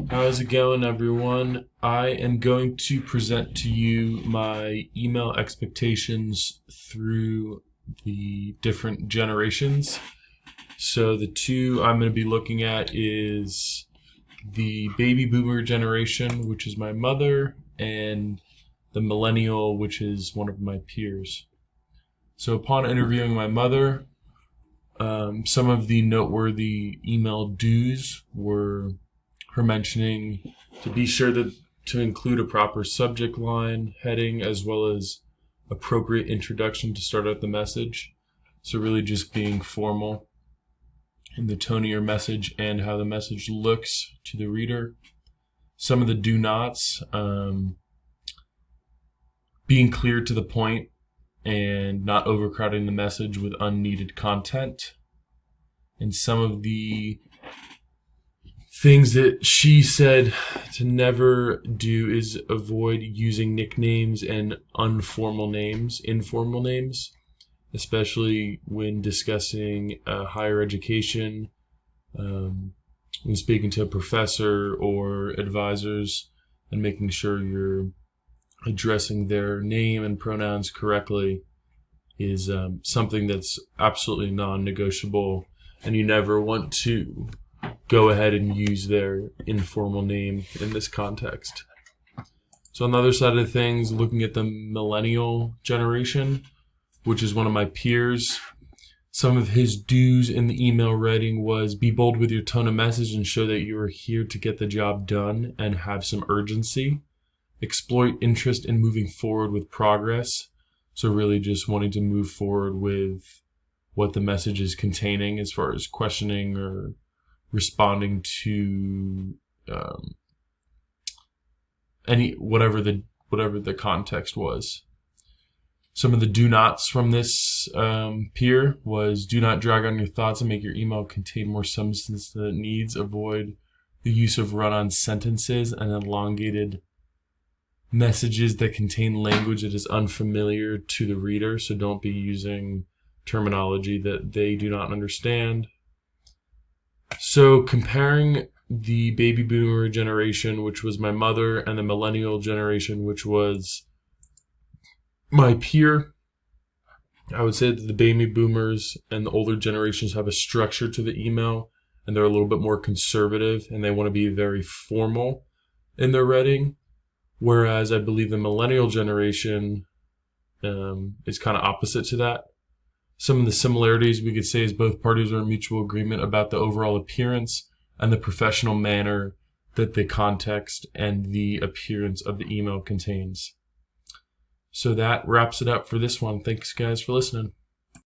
How's it going, everyone? I am going to present to you my email expectations through the different generations. So the two I'm going to be looking at is the baby boomer generation, which is my mother, and the millennial, which is one of my peers. So upon interviewing my mother, some of the noteworthy email do's were her mentioning to be sure to include a proper subject line heading as well as appropriate introduction to start out the message. So really just being formal in the tone of your message and how the message looks to the reader. Some of the do nots, being clear to the point and not overcrowding the message with unneeded content. And some of the things that she said to never do is avoid using nicknames and informal names, especially when discussing higher education, when speaking to a professor or advisors, and making sure you're addressing their name and pronouns correctly is something that's absolutely non-negotiable, and you never want to go ahead and use their informal name in this context. So on the other side of things, looking at the millennial generation, which is one of my peers, some of his do's in the email writing was be bold with your tone of message and show that you are here to get the job done and have some urgency. Exploit interest in moving forward with progress. So really just wanting to move forward with what the message is containing as far as questioning or responding to whatever the context was. Some of the do nots from this peer was do not drag on your thoughts and make your email contain more substance than it needs. Avoid the use of run-on sentences and elongated messages that contain language that is unfamiliar to the reader. So don't be using terminology that they do not understand. So comparing the baby boomer generation, which was my mother, and the millennial generation, which was my peer, I would say that the baby boomers and the older generations have a structure to the email, and they're a little bit more conservative, and they want to be very formal in their writing. Whereas I believe the millennial generation is kind of opposite to that. Some of the similarities we could say is both parties are in mutual agreement about the overall appearance and the professional manner that the context and the appearance of the email contains. So that wraps it up for this one. Thanks, guys, for listening.